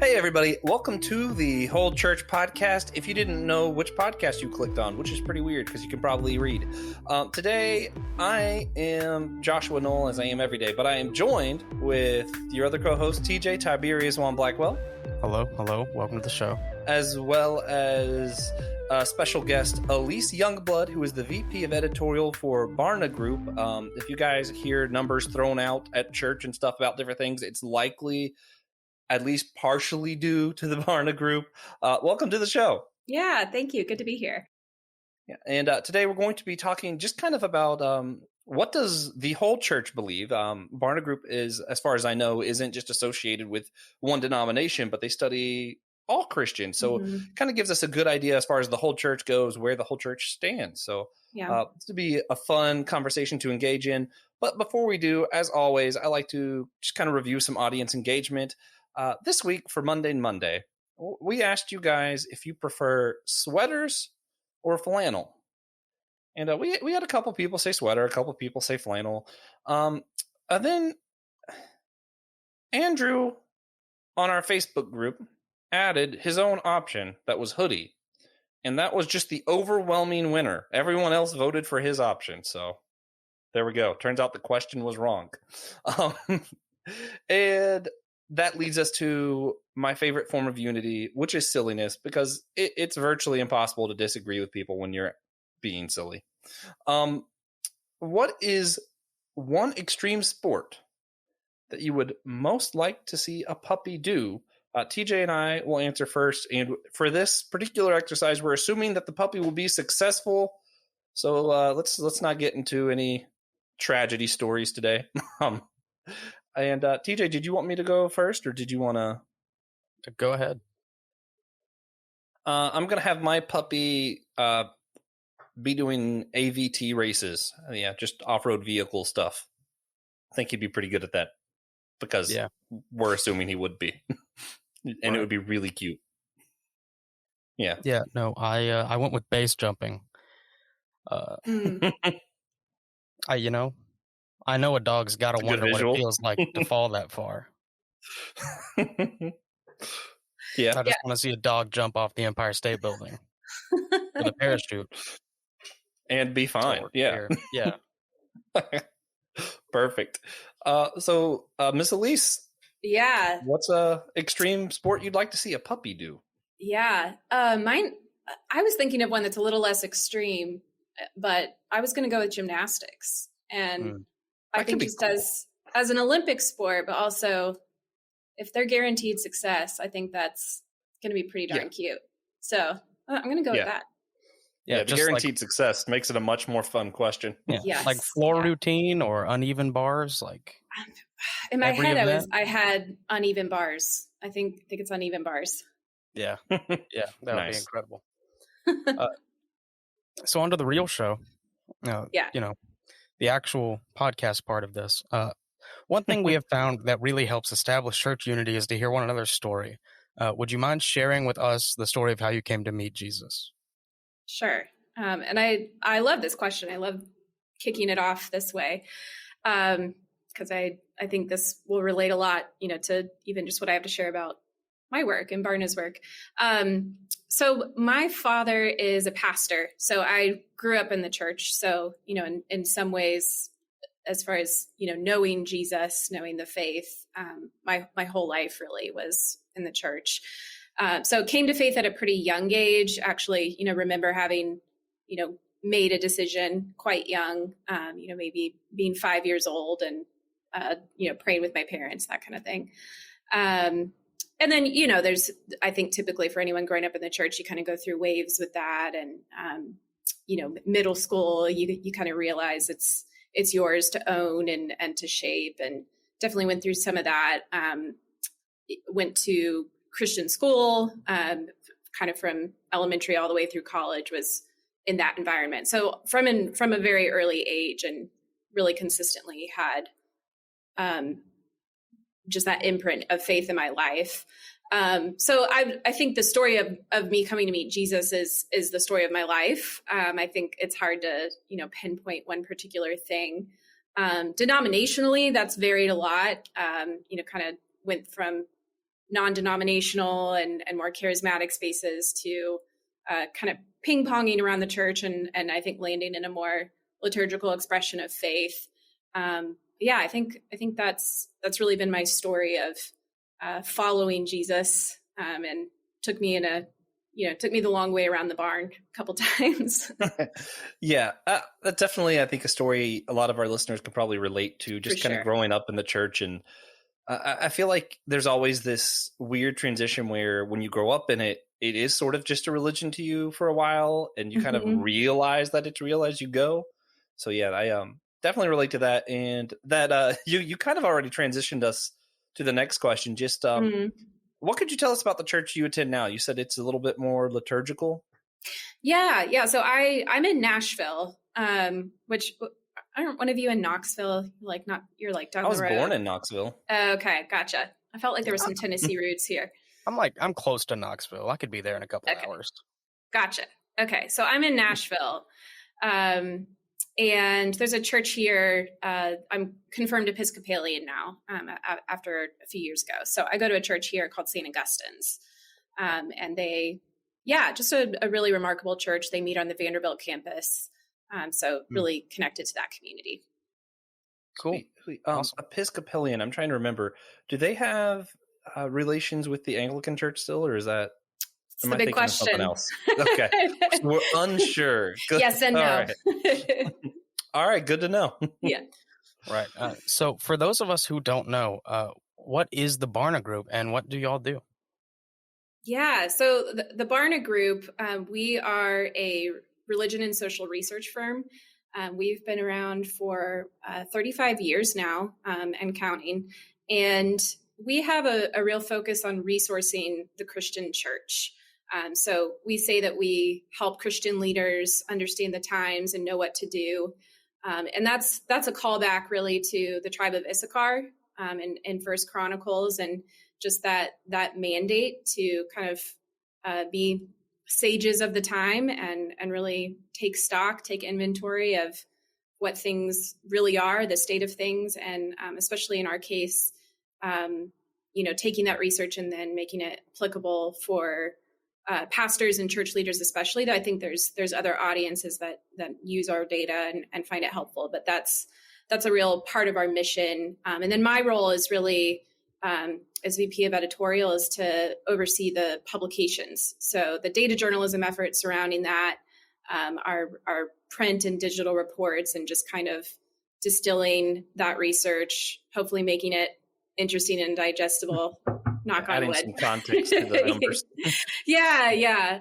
Hey, everybody. Welcome to the Whole Church podcast. If you didn't know which podcast you clicked on, which is pretty weird because you can probably read. Today, I am Joshua Knoll, as I am every day, but I am joined with your other co-host, TJ Tiberius Juan Blackwell. Hello. Welcome to the show. As well as special guest, Alyce Youngblood, who is the VP of Editorial for Barna Group. If you guys hear numbers thrown out at church and stuff about different things, it's likely at least partially due to the Barna Group. Welcome to the show. Yeah, thank you. Good to be here. Yeah, and today we're going to be talking just kind of about what does the whole church believe. Barna Group is, as far as I know, isn't just associated with one denomination, but they study all Christians. So kind of gives us a good idea as far as the whole church goes, where the whole church stands. So it's to be a fun conversation to engage in. But before we do, as always, I like to just kind of review some audience engagement. This week for Monday, we asked you guys if you prefer sweaters or flannel. And we had a couple people say sweater, a couple people say flannel. And then Andrew on our Facebook group added his own option that was hoodie. And that was just the overwhelming winner. Everyone else voted for his option. So there we go. Turns out the question was wrong. And that leads us to my favorite form of unity, which is silliness, because it's virtually impossible to disagree with people when you're being silly. What is one extreme sport that you would most like to see a puppy do? TJ and I will answer first. And for this particular exercise, we're assuming that the puppy will be successful. So let's not get into any tragedy stories today. And TJ, did you want me to go first, or did you want to? Go ahead. I'm going to have my puppy be doing AVT races. Yeah, just off-road vehicle stuff. I think he'd be pretty good at that because we're assuming he would be. And It would be really cute. Yeah. Yeah, no, I went with base jumping. I know a dog's got to wonder what it feels like to fall that far. Yeah. I just want to see a dog jump off the Empire State Building with a parachute. And be fine. Yeah. Perfect. So, Miss Alyce. Yeah. What's a extreme sport you'd like to see a puppy do? Yeah. Mine, I was thinking of one that's a little less extreme, but I was going to go with gymnastics. And I think just cool. as an Olympic sport, but also if they're guaranteed success, I think that's going to be pretty darn cute. So I'm going to go with that. Yeah, the guaranteed success makes it a much more fun question. Yeah, yes. Like floor routine or uneven bars, like in my head, I had uneven bars. I think it's uneven bars. Yeah, that would be incredible. So on to the real show. The actual podcast part of this. One thing we have found that really helps establish church unity is to hear one another's story. Would you mind sharing with us the story of how you came to meet Jesus? Sure. And I love this question. I love kicking it off this way because I think this will relate a lot, to even just what I have to share about my work and Barna's work. So my father is a pastor. So I grew up in the church. So, in some ways, as far as, knowing Jesus, knowing the faith, my whole life really was in the church. So came to faith at a pretty young age, actually, remember having, made a decision quite young, maybe being 5 years old and, praying with my parents, that kind of thing. And then, there's, I think typically for anyone growing up in the church, you kind of go through waves with that. And, middle school, you kind of realize it's yours to own and to shape, and definitely went through some of that. Went to Christian school, kind of from elementary all the way through college, was in that environment. So from a very early age, and really consistently had just that imprint of faith in my life. So I think the story of me coming to meet Jesus is the story of my life. I think it's hard to, pinpoint one particular thing. Denominationally, that's varied a lot. Kind of went from non-denominational and more charismatic spaces to kind of ping-ponging around the church and I think landing in a more liturgical expression of faith. I think that's really been my story of following Jesus, and took me the long way around the barn a couple times. Yeah, that's definitely, I think, a story a lot of our listeners could probably relate to, just kind of growing up in the church. And I feel like there's always this weird transition where when you grow up in it, it is sort of just a religion to you for a while, and you kind of realize that it's real as you go. So yeah, I definitely relate to that. And that you kind of already transitioned us to the next question. Just what could you tell us about the church you attend now? You said it's a little bit more liturgical. Yeah. So I'm in Nashville, which aren't one of you in Knoxville? You're like down the road. I was born in Knoxville. Okay, gotcha. I felt like there was some Tennessee roots here. I'm close to Knoxville. I could be there in a couple hours. Gotcha. Okay, so I'm in Nashville, and there's a church here. I'm confirmed Episcopalian now after a few years ago. So I go to a church here called St. Augustine's, and they, just a really remarkable church. They meet on the Vanderbilt campus, so really connected to that community. Cool. Awesome. Episcopalian, I'm trying to remember. Do they have relations with the Anglican Church still, or is that? It's the big question. Something else? Okay, so we're unsure. Good. Yes and no. All right. All right, good to know. Yeah. Right. So for those of us who don't know, what is the Barna Group and what do y'all do? Yeah, so the Barna Group, we are a religion and social research firm. We've been around for 35 years now and counting. And we have a real focus on resourcing the Christian church. So we say that we help Christian leaders understand the times and know what to do. And that's a callback really to the tribe of Issachar in First Chronicles, and just that mandate to kind of be sages of the time and really take stock, take inventory of what things really are, the state of things, and especially in our case, taking that research and then making it applicable for pastors and church leaders, especially. Though I think there's other audiences that use our data and find it helpful, but that's a real part of our mission. And then my role is really as VP of Editorial is to oversee the publications. So the data journalism effort surrounding that, our print and digital reports, and just kind of distilling that research, hopefully making it interesting and digestible. Knock on wood. Adding some context to the numbers. Yeah.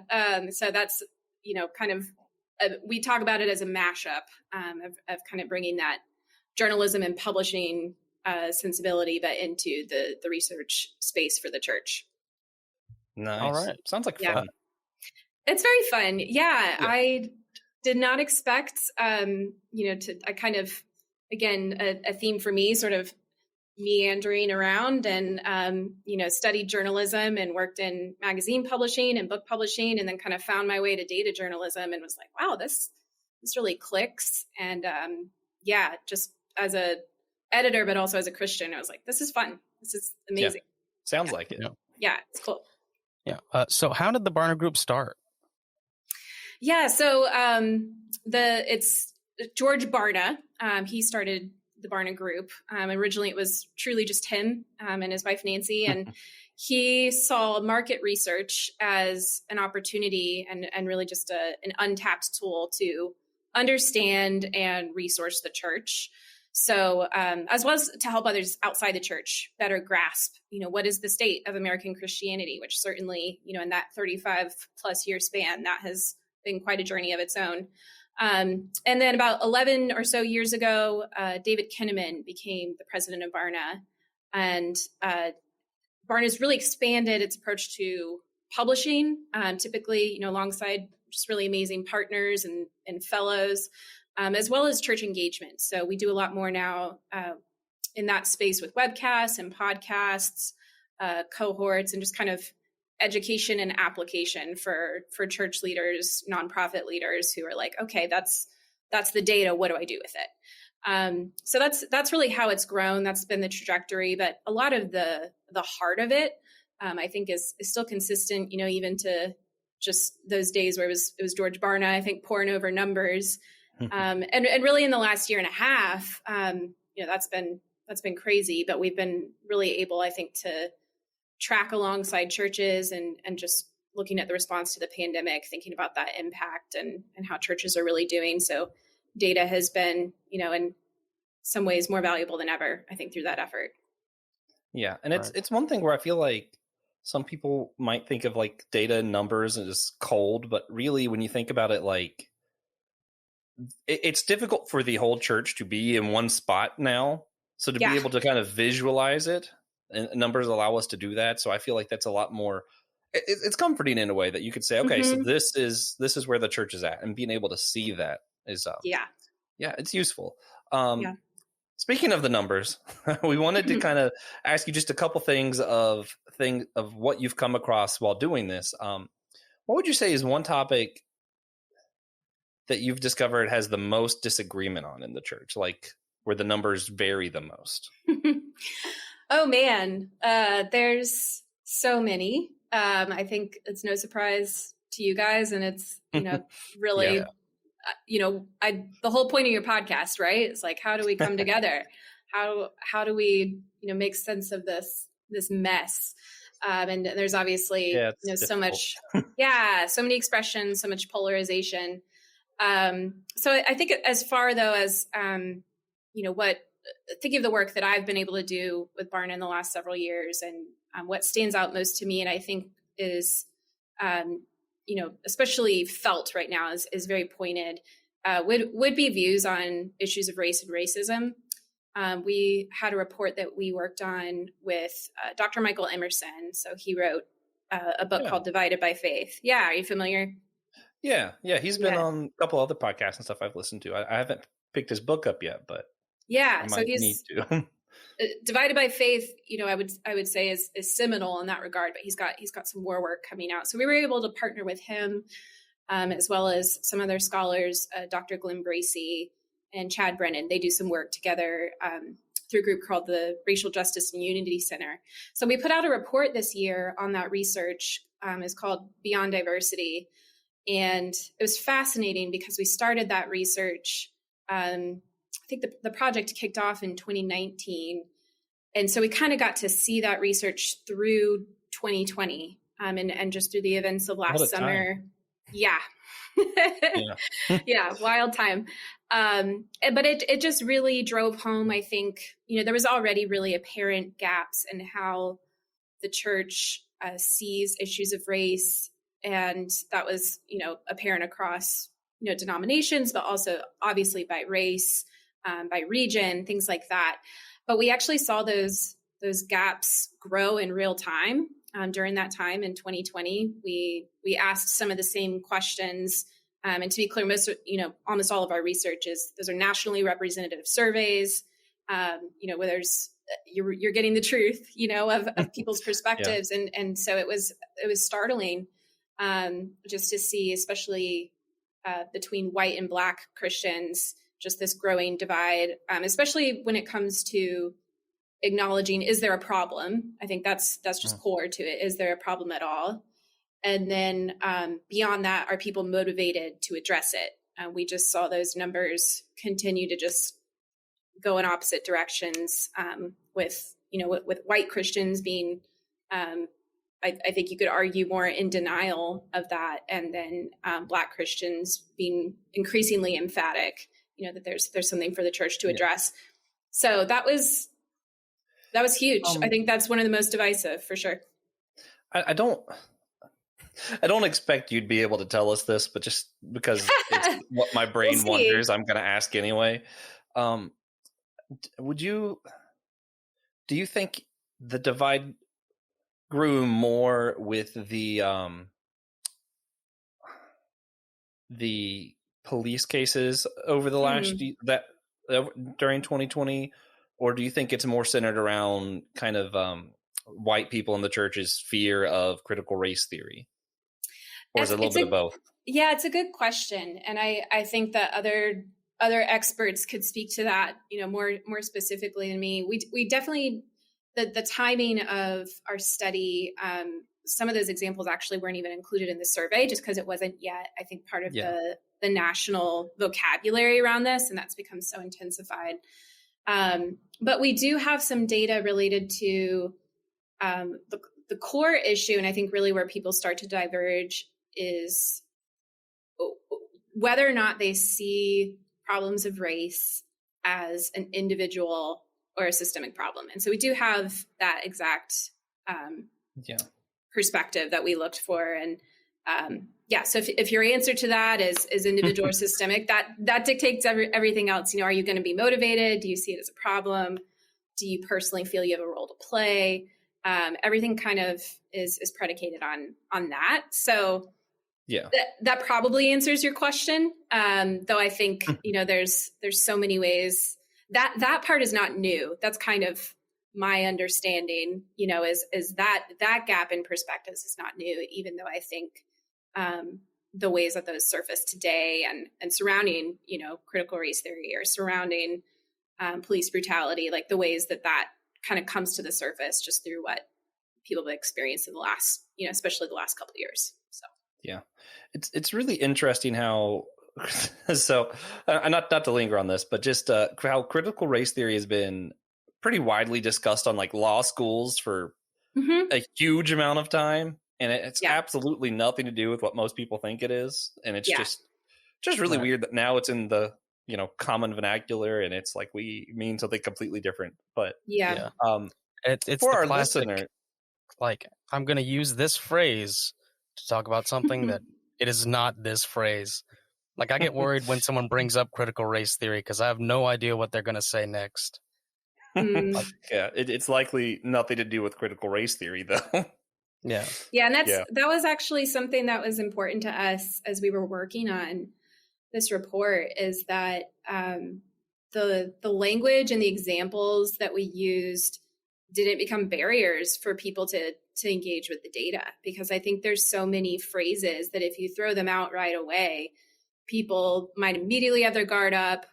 So that's, kind of, we talk about it as a mashup of kind of bringing that journalism and publishing sensibility, but into the research space for the church. Nice. All right. Sounds like fun. It's very fun. Yeah. I did not expect, I kind of, again, a theme for me, sort of meandering around and, studied journalism and worked in magazine publishing and book publishing, and then kind of found my way to data journalism and was like, wow, this really clicks. And just as a editor, but also as a Christian, I was like, this is fun. This is amazing. Yeah. Sounds like it. Yeah, it's cool. Yeah. So how did the Barna Group start? Yeah. So it's George Barna. He started the Barna Group. Originally, it was truly just him and his wife, Nancy. And he saw market research as an opportunity and really just an untapped tool to understand and resource the church. So as well as to help others outside the church better grasp, what is the state of American Christianity, which certainly, in that 35 plus year span, that has been quite a journey of its own. And then about 11 or so years ago, David Kinnaman became the president of Barna. And Barna's really expanded its approach to publishing, typically, alongside just really amazing partners and fellows, as well as church engagement. So we do a lot more now in that space with webcasts and podcasts, cohorts, and just kind of education and application for church leaders, nonprofit leaders who are like, okay, that's the data. What do I do with it? So that's really how it's grown. That's been the trajectory. But a lot of the heart of it I think is still consistent, even to just those days where it was George Barna, I think, pouring over numbers. And really in the last year and a half, that's been crazy, but we've been really able, I think, to track alongside churches and just looking at the response to the pandemic, thinking about that impact and how churches are really doing. So data has been, in some ways more valuable than ever, I think, through that effort. Yeah. And it's one thing where I feel like some people might think of like data and numbers as cold, but really when you think about it, like it's difficult for the whole church to be in one spot now. So to be able to kind of visualize it, and numbers allow us to do that. So I feel like that's a lot more, it's comforting in a way that you could say, okay, so this is where the church is at, and being able to see that is, it's useful. Speaking of the numbers, we wanted to kind of ask you just a couple things of what you've come across while doing this. What would you say is one topic that you've discovered has the most disagreement on in the church, like where the numbers vary the most? Oh man, there's so many. I think it's no surprise to you guys, and it's really. The whole point of your podcast, right? It's like, how do we come together? How do we, make sense of this mess? And there's obviously, so much, so many expressions, so much polarization. So I think as far though as, thinking of the work that I've been able to do with Barna in the last several years, and what stands out most to me, and I think is, especially felt right now is very pointed, would be views on issues of race and racism. We had a report that we worked on with Dr. Michael Emerson. So he wrote a book called Divided by Faith. Yeah. Are you familiar? Yeah. He's been on a couple other podcasts and stuff I've listened to. I haven't picked his book up yet, but I might need to. Divided by Faith, I would say is seminal in that regard, but he's got some more work coming out. So we were able to partner with him, as well as some other scholars, Dr. Glenn Bracey and Chad Brennan. They do some work together through a group called the Racial Justice and Unity Center. So we put out a report this year on that research. It's called Beyond Diversity. And it was fascinating because we started that research, I think the project kicked off in 2019. And so we kind of got to see that research through 2020 and just through the events of last summer. Time. Yeah. Wild time. But it just really drove home, I think, there was already really apparent gaps in how the church sees issues of race. And that was, apparent across, denominations, but also obviously by race, by region, things like that. But we actually saw those gaps grow in real time during that time in 2020. We asked some of the same questions, and to be clear, almost all of our research those are nationally representative surveys. Where there's you're getting the truth, of people's perspectives, and so it was startling just to see, especially between white and Black Christians, just this growing divide, especially when it comes to acknowledging, is there a problem? I think that's just core to it. Is there a problem at all? And then beyond that, are people motivated to address it? We just saw those numbers continue to just go in opposite directions, with white Christians being, I think you could argue, more in denial of that, and then Black Christians being increasingly emphatic, that there's something for the church to address. So that was huge. I think that's one of the most divisive, for sure. I don't expect you'd be able to tell us this, but just because it's what my brain wonders, I'm going to ask anyway. Do you think the divide grew more with the police cases over the last during 2020, or do you think it's more centered around kind of white people in the church's fear of critical race theory, or is it a little bit of both? Yeah, it's a good question, and I think that other experts could speak to that, more specifically than me. We definitely, the timing of our study, some of those examples actually weren't even included in the survey just because it wasn't yet, I think, part of the national vocabulary around this, and that's become so intensified. But we do have some data related to the core issue, and I think really where people start to diverge is whether or not they see problems of race as an individual or a systemic problem. And so we do have that exact perspective that we looked for. And so if your answer to that is individual or systemic, that dictates everything else. Are you going to be motivated? Do you see it as a problem? Do you personally feel you have a role to play? Everything kind of is predicated on that. So that probably answers your question. Though I think, there's so many ways that part is not new. That's kind of my understanding, is that gap in perspectives is not new, even though I think the ways that those surface today and surrounding, critical race theory or surrounding police brutality, like the ways that kind of comes to the surface just through what people have experienced in the last, especially the last couple of years. So, yeah, it's really interesting how, so not to linger on this, but just how critical race theory has been pretty widely discussed on like law schools for a huge amount of time. And it's absolutely nothing to do with what most people think it is. And it's just really weird that now it's in the, common vernacular and it's like we mean something completely different. But it's for our listener, like I'm going to use this phrase to talk about something that it is not this phrase. Like I get worried when someone brings up critical race theory because I have no idea what they're going to say next. It's likely nothing to do with critical race theory though. And that was actually something that was important to us as we were working on this report, is that the language and the examples that we used didn't become barriers for people to engage with the data, because I think there's so many phrases that if you throw them out right away, people might immediately have their guard up,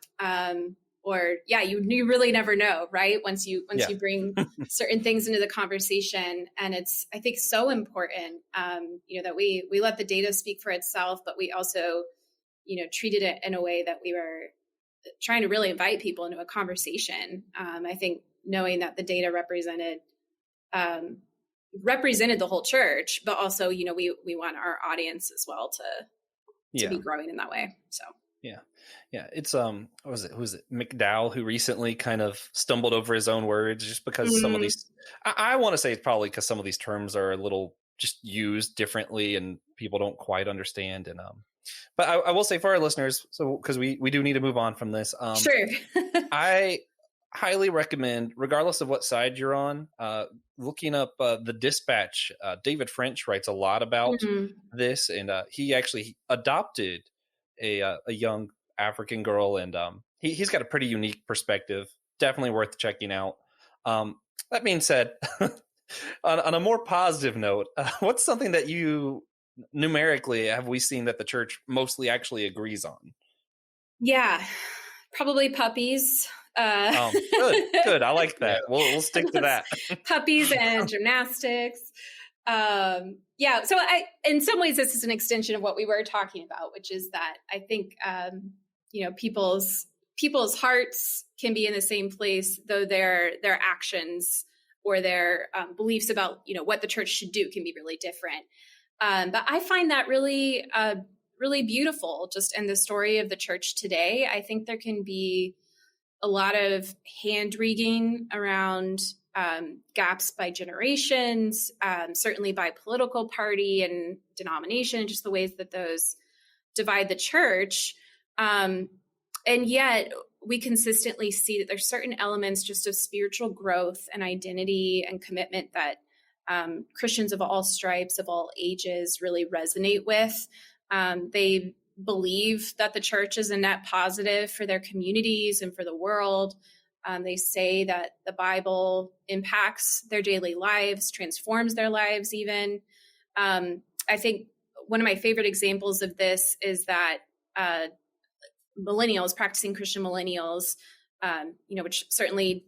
or you really never know, right? Once you bring certain things into the conversation. And it's, I think, so important, that we let the data speak for itself, but we also, treated it in a way that we were trying to really invite people into a conversation. I think knowing that the data represented the whole church, but also, we want our audience as well to be growing in that way. So. Yeah. It's, who was it? McDowell, who recently kind of stumbled over his own words just because some of these, I want to say it's probably because some of these terms are a little just used differently and people don't quite understand. And, but I will say for our listeners, so, cause we do need to move on from this. Sure. I highly recommend, regardless of what side you're on, looking up the Dispatch. David French writes a lot about this, and he actually adopted a young African girl, and he's got a pretty unique perspective. Definitely worth checking out. That being said, on a more positive note, what's something that you numerically have we seen that the church mostly actually agrees on? Yeah, probably puppies. Good. I like that. We'll stick to that. Puppies and gymnastics. So in some ways, this is an extension of what we were talking about, which is that I think, people's hearts can be in the same place, though their actions or their beliefs about, what the church should do can be really different. But I find that really, really beautiful just in the story of the church today. I think there can be a lot of hand-wringing around gaps by generations, certainly by political party and denomination, just the ways that those divide the church. And yet we consistently see that there's certain elements just of spiritual growth and identity and commitment that Christians of all stripes, of all ages really resonate with. They believe that the church is a net positive for their communities and for the world. They say that the Bible impacts their daily lives, transforms their lives even. I think one of my favorite examples of this is that millennials, practicing Christian millennials, which certainly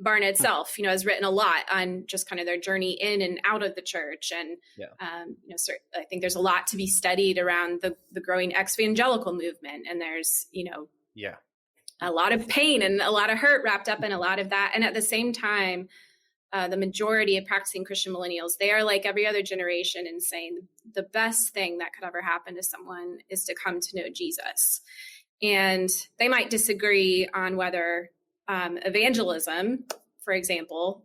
Barna itself, has written a lot on just kind of their journey in and out of the church. And, I think there's a lot to be studied around the growing ex-evangelical movement. And there's, a lot of pain and a lot of hurt wrapped up in a lot of that. And at the same time, the majority of practicing Christian millennials, they are like every other generation in saying the best thing that could ever happen to someone is to come to know Jesus. And they might disagree on whether evangelism, for example,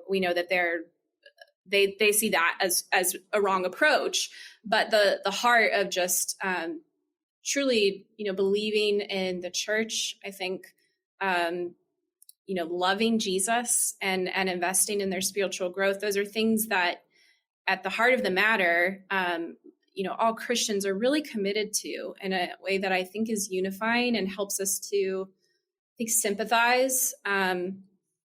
we know that they see that as a wrong approach, but the heart of just truly, believing in the church, I think, loving Jesus and investing in their spiritual growth, those are things that at the heart of the matter, all Christians are really committed to in a way that I think is unifying and helps us to, I think, sympathize,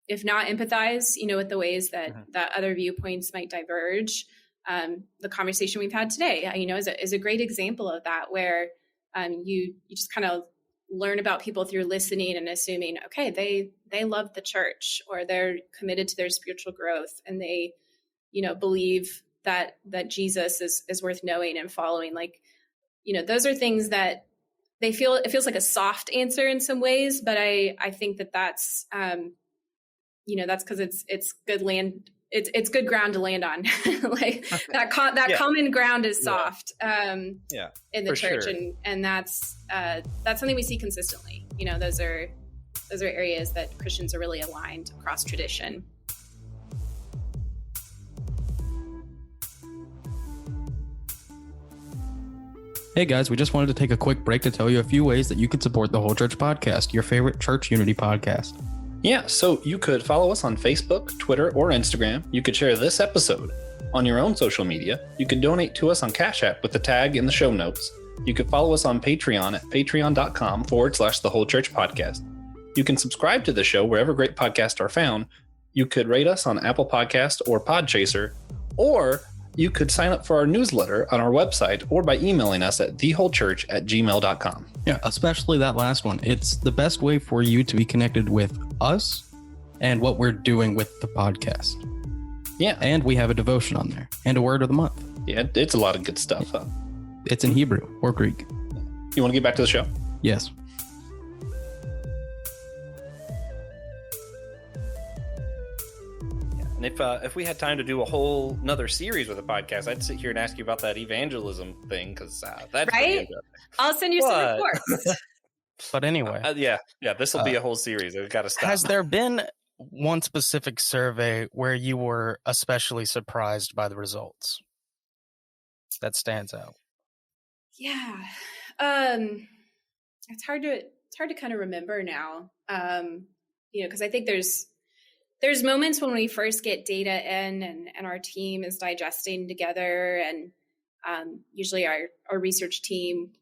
if not empathize, with the ways that other viewpoints might diverge. The conversation we've had today, is a great example of that, where you just kind of learn about people through listening and assuming, okay, they love the church, or they're committed to their spiritual growth, and they, believe that Jesus is worth knowing and following. Like, those are things that it feels like a soft answer in some ways, but I think that's, that's because it's good land. It's good ground to land on. Like that common ground is soft in the church. Sure. And that's something we see consistently. Those are areas that Christians are really aligned across tradition. Hey guys, we just wanted to take a quick break to tell you a few ways that you could support the Whole Church podcast, your favorite church unity podcast. Yeah, so you could follow us on Facebook, Twitter, or Instagram. You could share this episode on your own social media. You could donate to us on Cashapp with the tag in the show notes. You could follow us on Patreon at patreon.com/thewholechurch podcast. You can subscribe to the show wherever great podcasts are found. You could rate us on Apple Podcast or Podchaser, or you could sign up for our newsletter on our website or by emailing us at thewholechurch@gmail.com. Yeah, especially that last one. It's the best way for you to be connected with us and what we're doing with the podcast. Yeah. And we have a devotion on there and a word of the month. Yeah, it's a lot of good stuff. It's in Hebrew or Greek. You want to get back to the show? Yes. If we had time to do a whole another series with a podcast, I'd sit here and ask you about that evangelism thing, because that's right. I'll send you some reports. But anyway, this will be a whole series. We've got to stop. Has there been one specific survey where you were especially surprised by the results that stands out? Yeah, it's hard to kind of remember now. Because I think there's moments when we first get data in and our team is digesting together, and usually our research team,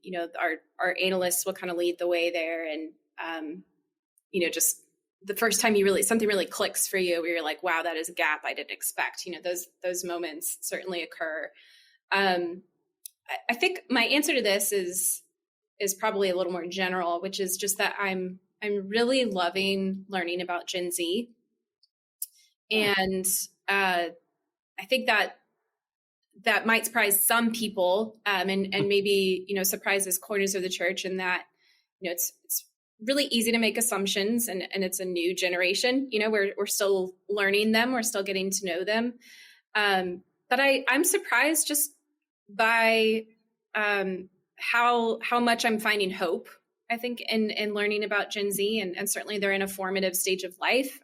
our analysts will kind of lead the way there. And, just the first time something really clicks for you, where you're like, wow, that is a gap I didn't expect. Those moments certainly occur. I think my answer to this is probably a little more general, which is just that I'm really loving learning about Gen Z. And I think that might surprise some people, and maybe, surprises corners of the church, in that, it's really easy to make assumptions, and it's a new generation. We're still learning them, we're still getting to know them. But I'm surprised just by how much I'm finding hope, I think, in learning about Gen Z, and certainly they're in a formative stage of life.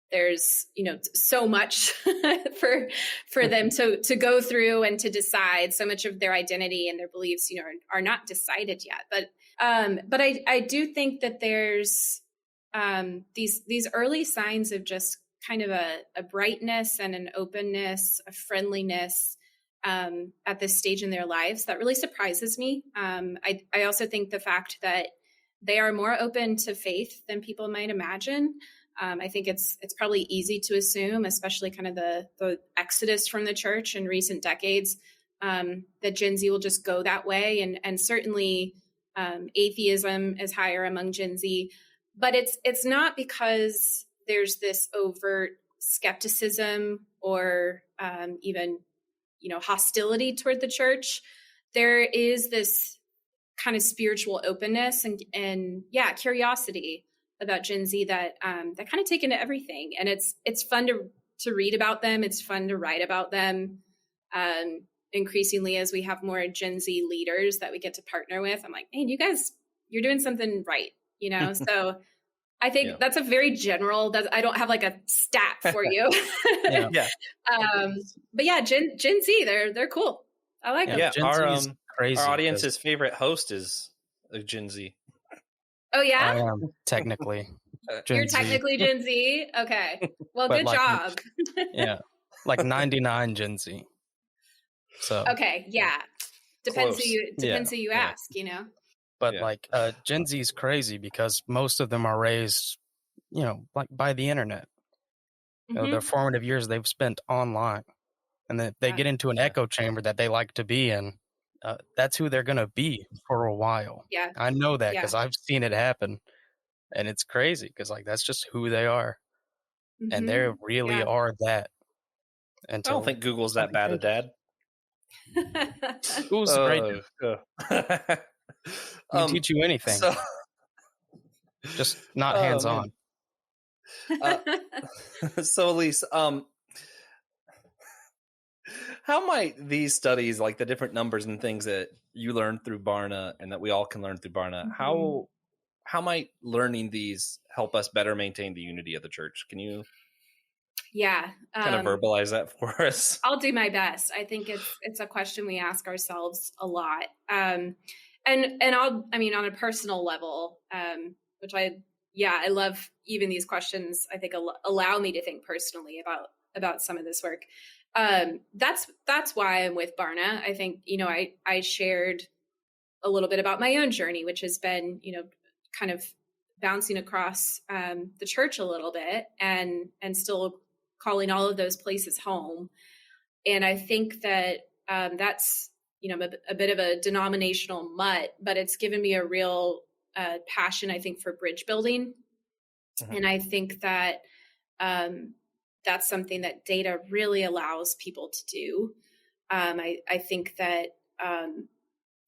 There's, so much for them to go through and to decide. So much of their identity and their beliefs, are not decided yet. But I do think that there's these early signs of just kind of a brightness and an openness, a friendliness at this stage in their lives that really surprises me. I also think the fact that they are more open to faith than people might imagine. I think it's probably easy to assume, especially kind of the exodus from the church in recent decades, that Gen Z will just go that way. And certainly atheism is higher among Gen Z, but it's not because there's this overt skepticism or even, hostility toward the church. There is this kind of spiritual openness and curiosity about Gen Z that kind of take into everything. And it's fun to read about them. It's fun to write about them. Increasingly, as we have more Gen Z leaders that we get to partner with, I'm like, man, you guys, you're doing something right, So I think that's a very general, I don't have like a stat for you. But yeah, Gen Z, they're cool. I like them. Yeah, Gen Z crazy. Our audience's favorite host is a Gen Z. Oh yeah? I am technically. You're technically Gen Z? Okay. Well, good job. Yeah. Like 99 Gen Z. So okay, yeah. Depends who you ask, But like Gen Z is crazy because most of them are raised, like by the internet. Their formative years they've spent online, and then they get into an echo chamber that they like to be in. That's who they're gonna be for a while. Yeah, I know that because I've seen it happen, and it's crazy because like that's just who they are, and they really are that. I don't think Google's that bad a dad. Google's great. Can teach you anything. Just not hands-on. So Alyce, how might these studies, like the different numbers and things that you learned through Barna and that we all can learn through Barna, how might learning these help us better maintain the unity of the church? Can you kind of verbalize that for us? I'll do my best. I think it's a question we ask ourselves a lot. And on a personal level, which I love even these questions, I think allow me to think personally about some of this work. That's why I'm with Barna. I think, I shared a little bit about my own journey, which has been, kind of bouncing across the church a little bit and still calling all of those places home. And I think that that's, a bit of a denominational mutt, but it's given me a real passion, I think, for bridge building. And I think that that's something that data really allows people to do. I think that,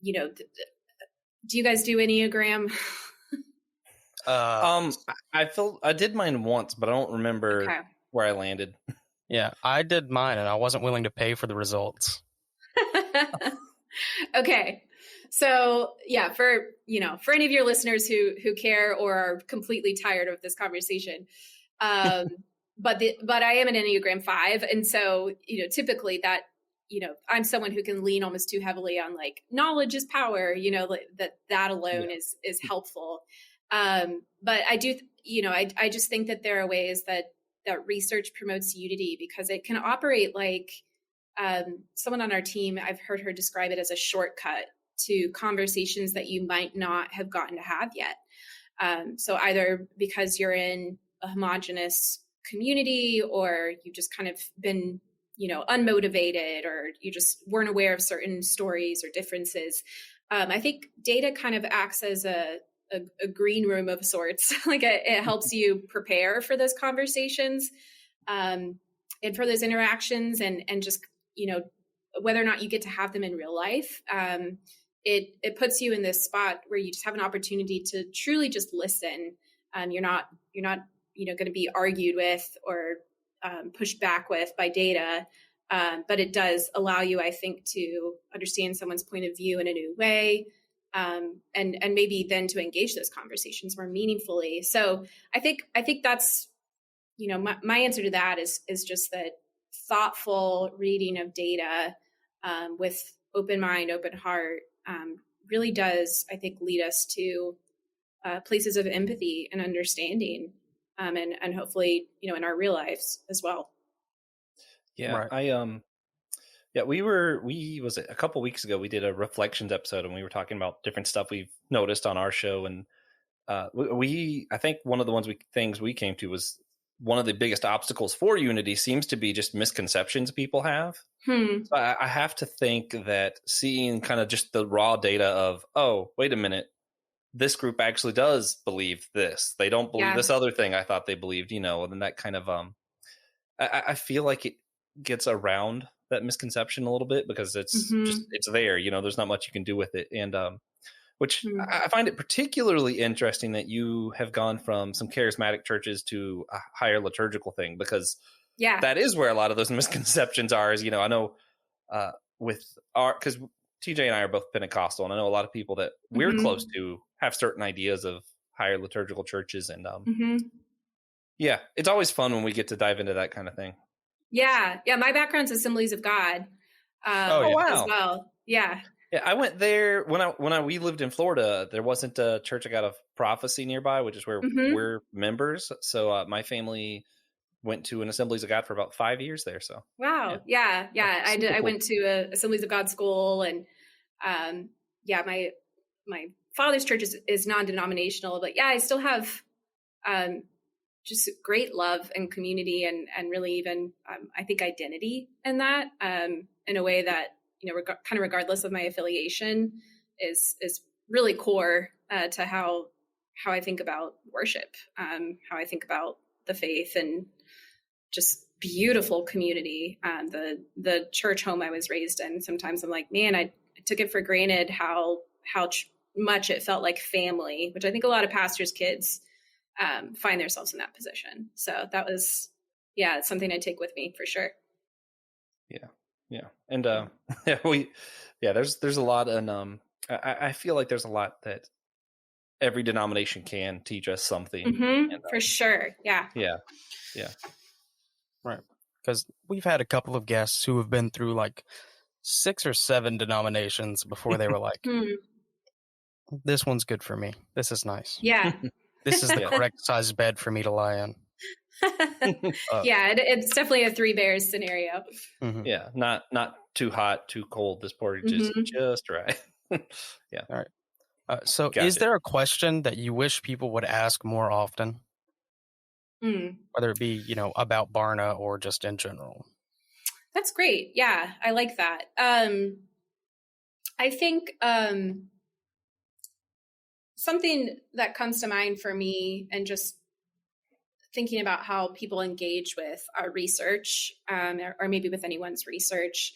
do you guys do Enneagram? I did mine once, but I don't remember where I landed. Yeah, I did mine, and I wasn't willing to pay for the results. Okay. So yeah, for any of your listeners who care or are completely tired of this conversation, but I am an Enneagram 5. And so, typically that, I'm someone who can lean almost too heavily on like knowledge is power, that alone is helpful. But I do, I just think that there are ways that research promotes unity because it can operate like, someone on our team, I've heard her describe it as a shortcut to conversations that you might not have gotten to have yet. So either because you're in a homogenous community or you've just kind of been, unmotivated, or you just weren't aware of certain stories or differences. I think data kind of acts as a green room of sorts. Like it helps you prepare for those conversations and for those interactions and just, whether or not you get to have them in real life. It puts you in this spot where you just have an opportunity to truly just listen. You're not, going to be argued with or pushed back with by data. But it does allow you, I think, to understand someone's point of view in a new way. And maybe then to engage those conversations more meaningfully. So I think that's, my answer to that is just that thoughtful reading of data with open mind, open heart really does, I think, lead us to places of empathy and understanding and hopefully, in our real lives as well. Yeah, right. We was it a couple weeks ago, we did a reflections episode and we were talking about different stuff we've noticed on our show. And I think one of the things we came to was one of the biggest obstacles for unity seems to be just misconceptions people have. So I have to think that seeing kind of just the raw data of, oh, wait a minute, this group actually does believe this. They don't believe this other thing I thought they believed, and then that kind of I feel like it gets around that misconception a little bit because it's just it's there. There's not much you can do with it, and which I find it particularly interesting that you have gone from some charismatic churches to a higher liturgical thing, because that is where a lot of those misconceptions are. Is I know with because TJ and I are both Pentecostal, and I know a lot of people that we're close to have certain ideas of higher liturgical churches, and it's always fun when we get to dive into that kind of thing. Yeah. My background's Assemblies of God. Wow. As well. Yeah. Yeah, I went there when we lived in Florida. There wasn't a Church of God of Prophecy nearby, which is where we're members. So my family went to an Assemblies of God for about 5 years there. So wow, yeah. I did. Cool. I went to a Assemblies of God school, and my father's church is non-denominational, but I still have just great love and community, and really even I think identity in that in a way that kind of regardless of my affiliation is really core to how I think about worship, how I think about the faith, and just beautiful community. The church home I was raised in, sometimes I'm like, man, I took it for granted how much it felt like family, which I think a lot of pastors' kids find themselves in that position. So that was, it's something I take with me for sure. Yeah. And there's a lot, and I feel like there's a lot that every denomination can teach us something. And, for sure. Yeah. Right. Because we've had a couple of guests who have been through like 6 or 7 denominations before they were like, this one's good for me. This is nice. Yeah. This is the correct size bed for me to lie in. It's definitely a 3 bears scenario. Yeah, not too hot, too cold. This porridge is just right. Yeah. All right. So is there a question that you wish people would ask more often? Whether it be, about Barna or just in general? That's great. Yeah, I like that. I think something that comes to mind for me, and just thinking about how people engage with our research, or maybe with anyone's research.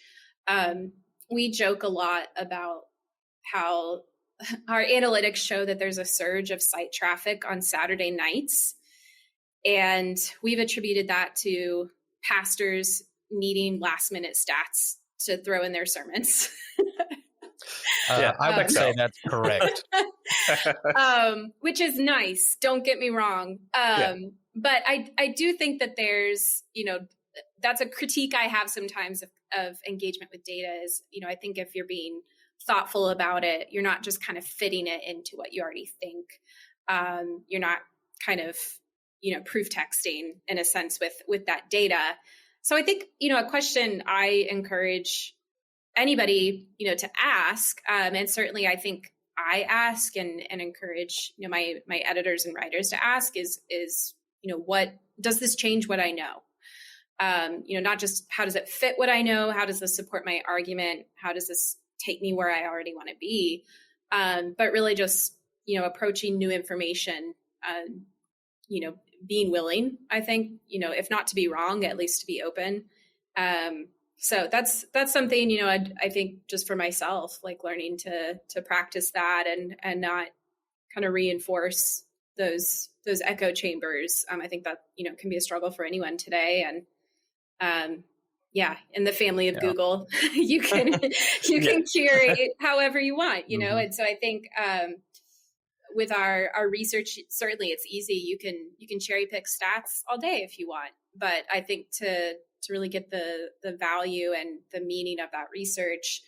We joke a lot about how our analytics show that there's a surge of site traffic on Saturday nights. And we've attributed that to pastors needing last minute stats to throw in their sermons. I would say that's correct. Which is nice. Don't get me wrong. But I do think that there's, that's a critique I have sometimes of engagement with data is, I think if you're being thoughtful about it, you're not just kind of fitting it into what you already think. You're not kind of, proof texting in a sense with that data. So I think, a question I encourage anybody, to ask, and certainly I think I ask and encourage, my editors and writers to ask is, what does this change what I know? Not just how does it fit what I know? How does this support my argument? How does this take me where I already want to be? But really just, approaching new information, being willing, I think, if not to be wrong, at least to be open. So that's something, I think just for myself, like learning to practice that and not kind of reinforce those echo chambers. I think that, can be a struggle for anyone today. And in the family of Google, you can curate however you want, And so I think with our research, certainly it's easy. You can cherry pick stats all day if you want, but I think to really get the value and the meaning of that research,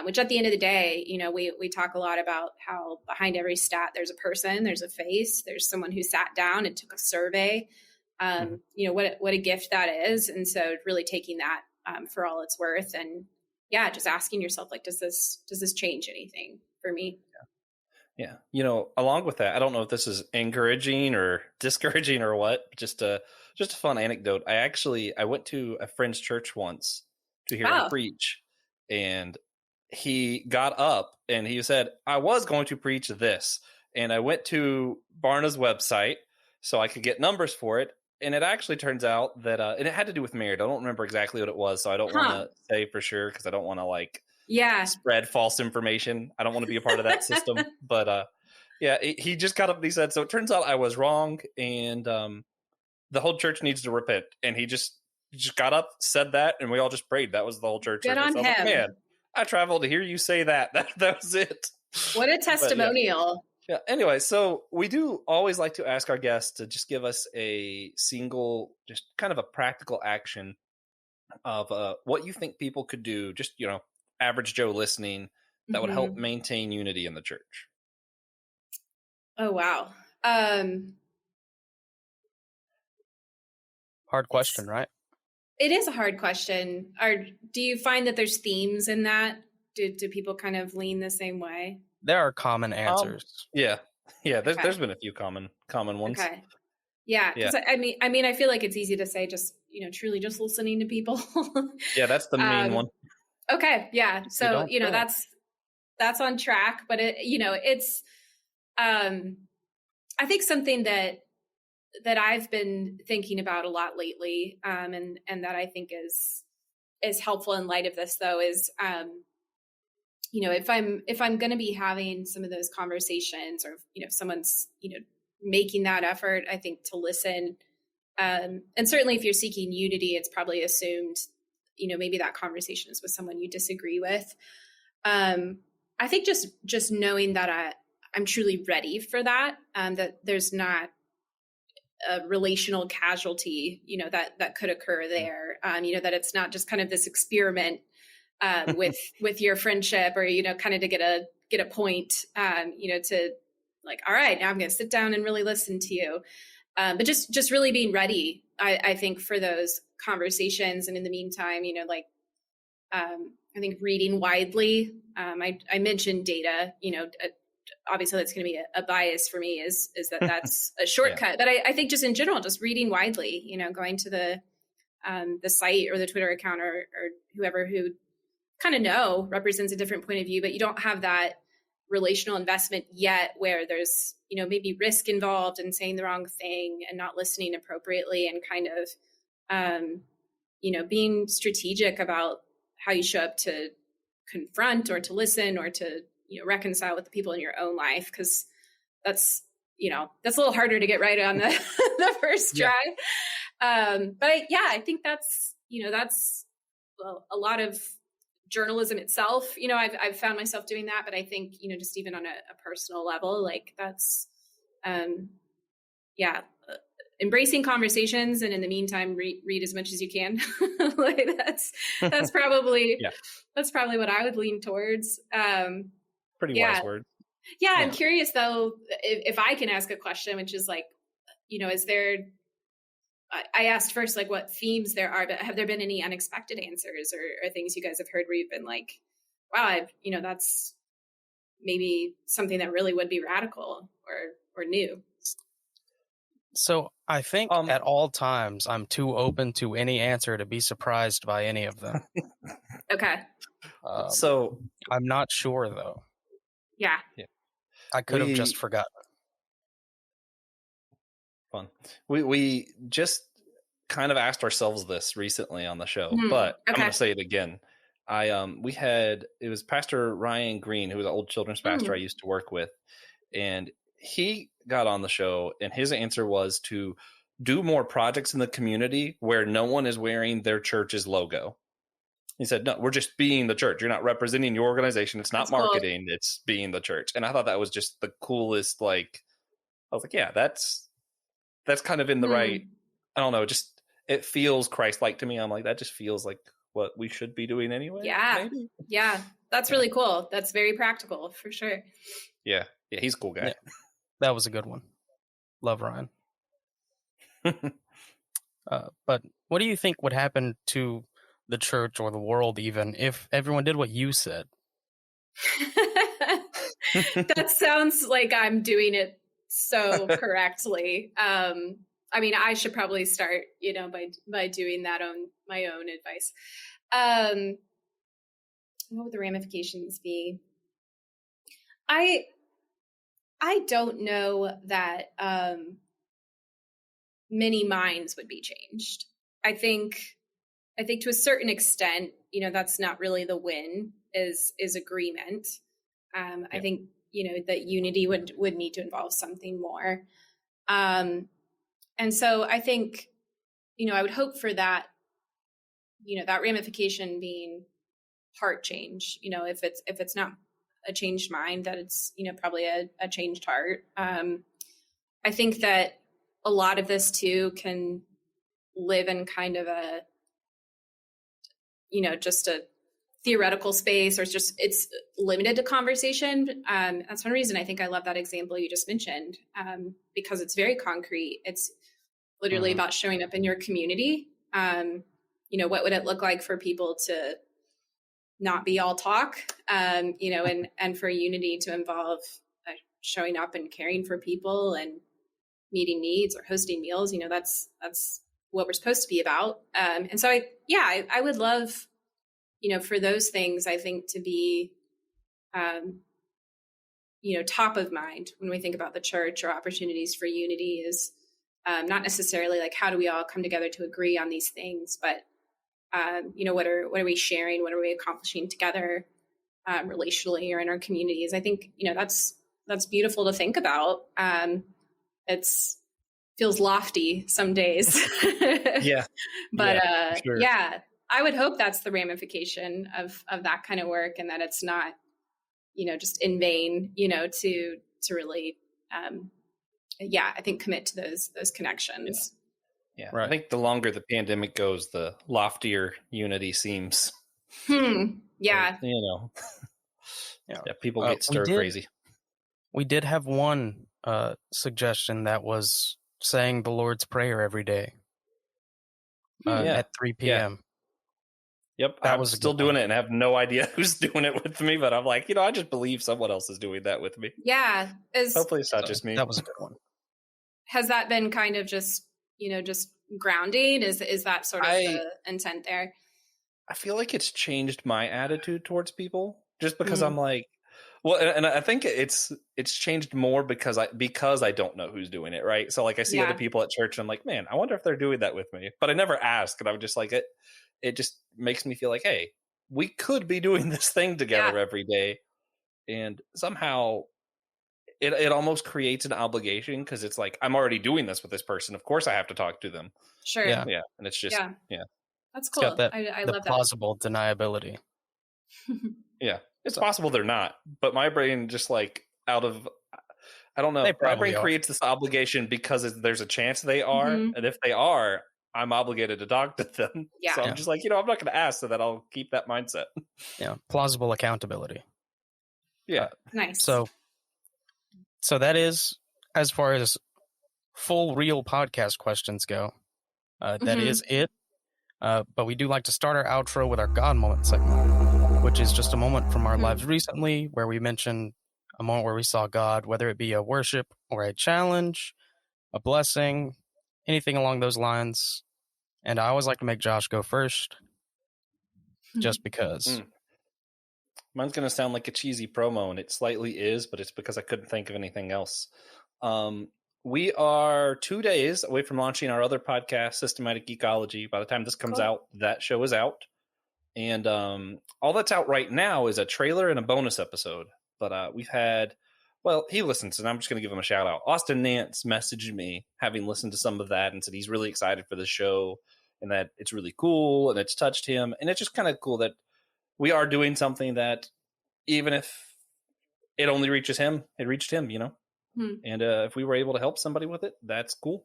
which at the end of the day, we talk a lot about how behind every stat, there's a person, there's a face, there's someone who sat down and took a survey, what a gift that is. And so really taking that for all it's worth, and just asking yourself, like, does this change anything for me? Yeah. Along with that, I don't know if this is encouraging or discouraging or what, just a fun anecdote. I went to a friend's church once to hear him preach, and he got up and he said, I was going to preach this. And I went to Barna's website so I could get numbers for it. And it actually turns out that, and it had to do with married. I don't remember exactly what it was, so I don't want to say for sure because I don't want to spread false information. I don't want to be a part of that system. But he just got up and he said, so it turns out I was wrong, and the whole church needs to repent. And he just got up, said that, and we all just prayed. That was the whole church. Good on him. Like, man, I traveled to hear you say that. That was it. What a testimonial. Yeah. Anyway, so we do always like to ask our guests to just give us a single, just kind of a practical action of what you think people could do, just, average Joe listening, that would help maintain unity in the church. Oh, wow. Hard question, right? It is a hard question. Do you find that there's themes in that? Do people kind of lean the same way? There are common answers. Yeah. There's been a few common ones. Okay. Yeah. I mean, I feel like it's easy to say just truly just listening to people. Yeah, that's the main one. Okay. Yeah. So that's on track, but it's I think something that I've been thinking about a lot lately, and that I think is helpful in light of this, though, is if I'm going to be having some of those conversations, or if someone's making that effort, I think to listen, and certainly if you're seeking unity, it's probably assumed maybe that conversation is with someone you disagree with. I think just knowing that I'm truly ready for that, that there's not a relational casualty, that could occur there, that it's not just kind of this experiment with your friendship, or kind of to get a point, to like, all right, now I'm going to sit down and really listen to you, but just really being ready, I think, for those conversations. And in the meantime, I think reading widely. I mentioned data. Obviously that's going to be a bias for me, is that's a shortcut. But I think just in general, just reading widely, going to the site or the Twitter account or whoever who kind of represents a different point of view, but you don't have that relational investment yet, where there's, maybe risk involved in saying the wrong thing and not listening appropriately, and kind of, being strategic about how you show up to confront or to listen or to, reconcile with the people in your own life. Cause that's a little harder to get right on the first try. But I think that's a lot of journalism itself. I've found myself doing that, but I think, just even on a personal level, like that's, embracing conversations. And in the meantime, read as much as you can. Like that's probably, that's probably what I would lean towards. Pretty wise word. Yeah. I'm curious though, if I can ask a question, which is like, is there, I asked first, like what themes there are, but have there been any unexpected answers or things you guys have heard where you've been like, wow, that's maybe something that really would be radical or new? So I think at all times I'm too open to any answer to be surprised by any of them. Okay. So I'm not sure though. Yeah. I could have just forgotten. Fun. We just kind of asked ourselves this recently on the show, but I'm going to say it again. It was Pastor Ryan Green, who was an old children's pastor I used to work with, and he got on the show, and his answer was to do more projects in the community where no one is wearing their church's logo. He said, no, we're just being the church. You're not representing your organization. It's not marketing. Cool. It's being the church. And I thought that was just the coolest, I was like, yeah, that's kind of in the right, I don't know, just, it feels Christ-like to me. I'm like, that just feels like what we should be doing anyway. Yeah. Maybe? Yeah. That's really cool. That's very practical for sure. Yeah. Yeah. He's a cool guy. Yeah. That was a good one. Love Ryan. But what do you think would happen to the church or the world even if everyone did what you said? That sounds like I'm doing it so correctly. I mean, I should probably start, by doing that on my own advice. What would the ramifications be? I I don't know that many minds would be changed. I think to a certain extent, that's not really the win, is agreement. I think, that unity would need to involve something more. And so I think, I would hope for that, that ramification being heart change. If it's not a changed mind, that it's, probably a changed heart. I think that a lot of this too can live in kind of a, just a theoretical space, or it's limited to conversation. That's one reason I think I love that example you just mentioned, because it's very concrete. It's literally about showing up in your community. What would it look like for people to not be all talk, and for unity to involve showing up and caring for people and meeting needs or hosting meals. That's what we're supposed to be about. And so I would love, for those things, I think, to be, top of mind when we think about the church, or opportunities for unity is not necessarily like, how do we all come together to agree on these things, but what are we sharing? What are we accomplishing together, relationally or in our communities? I think, that's beautiful to think about. It's feels lofty some days. Yeah. But sure. I would hope that's the ramification of that kind of work, and that it's not, just in vain, to really, I think commit to those connections. Yeah. Right. I think the longer the pandemic goes, the loftier unity seems. Yeah. People get stir crazy. We did have one suggestion that was saying the Lord's Prayer every day at 3 p.m. Yep, I was still doing it and have no idea who's doing it with me, but I'm like, I just believe someone else is doing that with me. Yeah. Hopefully it's not just me. That was a good one. Has that been kind of just, just grounding? Is that sort of the intent there? I feel like it's changed my attitude towards people, just because I'm like, well, and I think it's changed more because I don't know who's doing it, right? So like I see other people at church and I'm like, man, I wonder if they're doing that with me. But I never ask, and I'm just like, it just makes me feel like, hey, we could be doing this thing together every day. And somehow it almost creates an obligation, because it's like, I'm already doing this with this person. Of course I have to talk to them. Sure. Yeah. And it's just, That's cool. It's got that, I the love plausible deniability. Yeah. It's possible they're not, but my brain just like I don't know. My brain creates this obligation because there's a chance they are. And if they are, I'm obligated to talk to them. Yeah. So I'm just like, I'm not going to ask, so that I'll keep that mindset. Yeah. Plausible accountability. Yeah. Nice. So that is, as far as full real podcast questions go, that is it. But we do like to start our outro with our God moment segment, which is just a moment from our lives recently where we mention a moment where we saw God, whether it be a worship or a challenge, a blessing, anything along those lines. And I always like to make Josh go first, just because. Mine's going to sound like a cheesy promo, and it slightly is, but it's because I couldn't think of anything else. We are 2 days away from launching our other podcast, Systematic Ecology. By the time this comes out, that show is out. And all that's out right now is a trailer and a bonus episode. But we've had, he listens, and I'm just going to give him a shout out. Austin Nance messaged me, having listened to some of that, and said he's really excited for the show and that it's really cool and it's touched him. And it's just kind of cool that we are doing something that, even if it only reaches him, it reached him, And if we were able to help somebody with it, that's cool.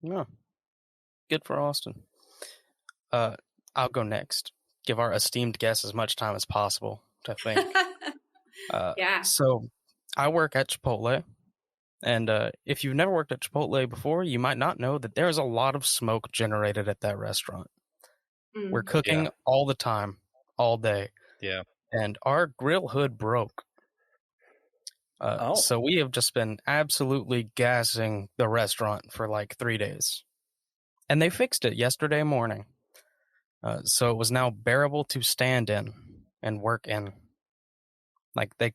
Yeah. Good for Austin. I'll go next. Give our esteemed guest as much time as possible to think. So I work at Chipotle. And if you've never worked at Chipotle before, you might not know that there's a lot of smoke generated at that restaurant. We're cooking all the time, all day. Yeah. And our grill hood broke. So we have just been absolutely gassing the restaurant for like 3 days. And they fixed it yesterday morning. So it was now bearable to stand in and work in. Like they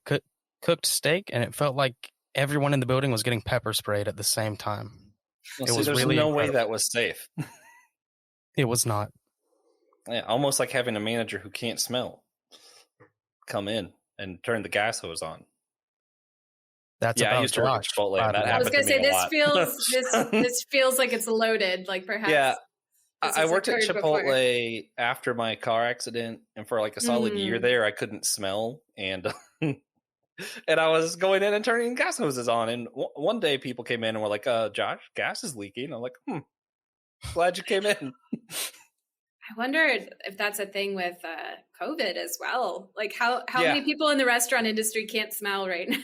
cooked steak, and it felt like everyone in the building was getting pepper sprayed at the same time. Well, there's really no way that was safe. It was not. Yeah, almost like having a manager who can't smell come in and turn the gas hose on. That's I used to work at Chipotle, and that happened to me this feels like it's loaded. Like perhaps. Yeah, I worked at Chipotle after my car accident, and for like a solid year there, I couldn't smell, and and I was going in and turning gas hoses on, and one day people came in and were like, Josh, gas is leaking. I'm like, glad you came in. I wonder if that's a thing with COVID as well. Like how many people in the restaurant industry can't smell right now?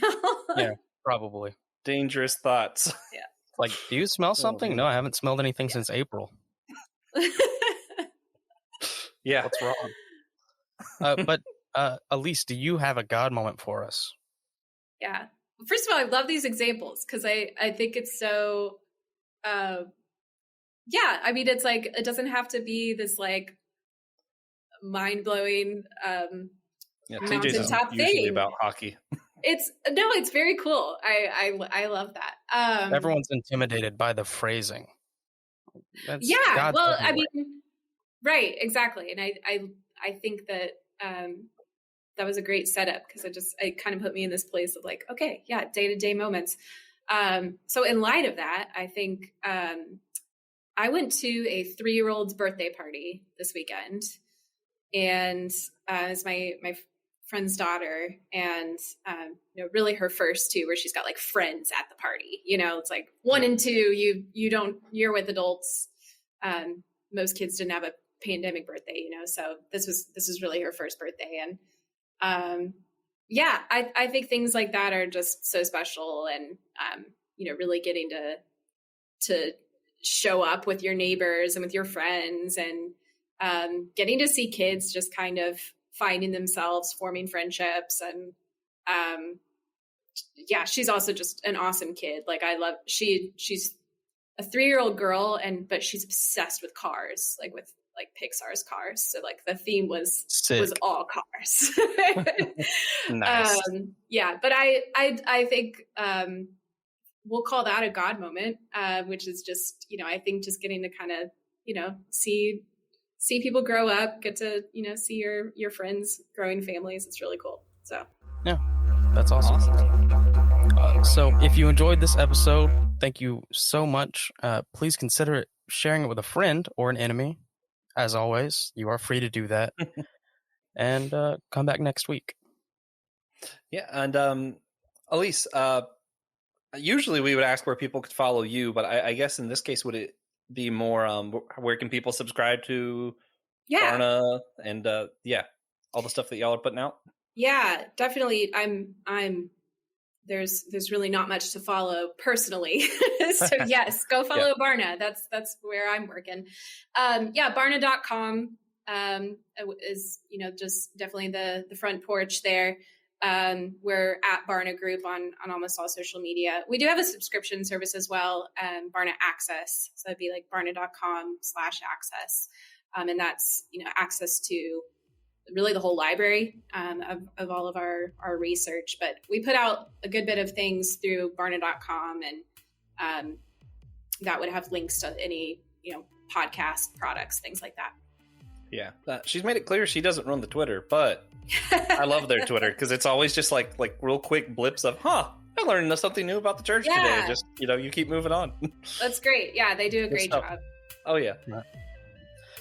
Yeah, probably. Dangerous thoughts. Yeah. Like, do you smell something? No, I haven't smelled anything since April. Yeah. What's wrong? But Alyce, do you have a God moment for us? Yeah. First of all, I love these examples because I think it's so I mean, it's like, it doesn't have to be this like mind-blowing mountaintop usually thing about hockey. It's very cool. I love that. Everyone's intimidated by the phrasing. That's well, I mean, right, exactly. And I think that that was a great setup because it kind of put me in this place of like, okay, yeah, day-to-day moments. So in light of that, I think I went to a 3-year-old's birthday party this weekend, and it's my friend's daughter, and really her first too, where she's got like friends at the party. It's like 1 and 2. You're with adults. Most kids didn't have a pandemic birthday, so this was really her first birthday, and I think things like that are just so special, and really getting to show up with your neighbors and with your friends, and getting to see kids just kind of finding themselves, forming friendships. And she's also just an awesome kid. Like she's a 3-year-old girl, but she's obsessed with cars, like with like Pixar's Cars. So like the theme was all cars. Nice. But I think we'll call that a God moment, which is just, I think just getting to kind of, see people grow up, get to, see your friends growing families. It's really cool. So, yeah, that's awesome. So if you enjoyed this episode, thank you so much. Please consider sharing it with a friend or an enemy. As always, you are free to do that. And come back next week. Yeah. And Alyce, usually we would ask where people could follow you, but I guess in this case, would it be more where can people subscribe to Barna and all the stuff that y'all are putting out? Yeah, definitely. I'm there's really not much to follow personally. So yes, go follow Barna. That's where I'm working. Barna.com is, just definitely the front porch there. We're at Barna Group on almost all social media. We do have a subscription service as well, Barna Access. So it'd be like barna.com/access. And that's, access to really the whole library of all of our research. But we put out a good bit of things through barna.com, and that would have links to any, podcast products, things like that. Yeah. She's made it clear she doesn't run the Twitter, but I love their Twitter because it's always just like real quick blips of, I learned something new about the church today. Just, you keep moving on. That's great. Yeah, they do a great job. Oh, yeah.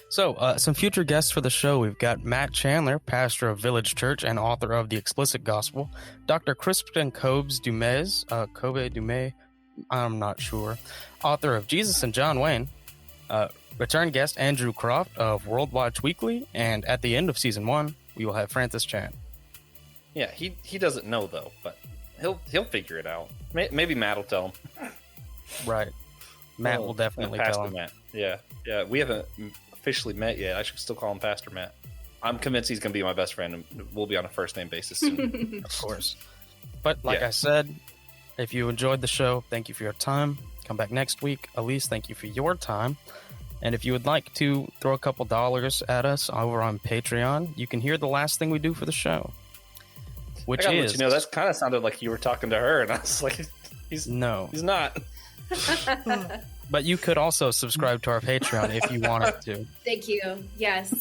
So, some future guests for the show, we've got Matt Chandler, pastor of Village Church and author of The Explicit Gospel, Dr. Crispin Kobe-Dumais, I'm not sure, author of Jesus and John Wayne, return guest Andrew Croft of World Watch Weekly, and at the end of season 1, we will have Francis Chan. Yeah, he doesn't know though, but he'll figure it out. Maybe Matt will tell him. Right, Matt will definitely tell him. Matt. Yeah, we haven't officially met yet. I should still call him Pastor Matt. I'm convinced he's going to be my best friend, and we'll be on a first name basis soon. Of course. But like I said, if you enjoyed the show, thank you for your time. Come back next week. Alyce, thank you for your time. And if you would like to throw a couple dollars at us over on Patreon, you can hear the last thing we do for the show. which I is let you know, that kind of sounded like you were talking to her, and I was like, he's not. But you could also subscribe to our Patreon if you wanted to. Thank you. Yes.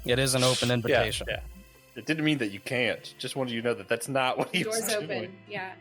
It is an open invitation. Yeah. It didn't mean that you can't. Just wanted you to know that that's not what he was Doors doing. open. Yeah.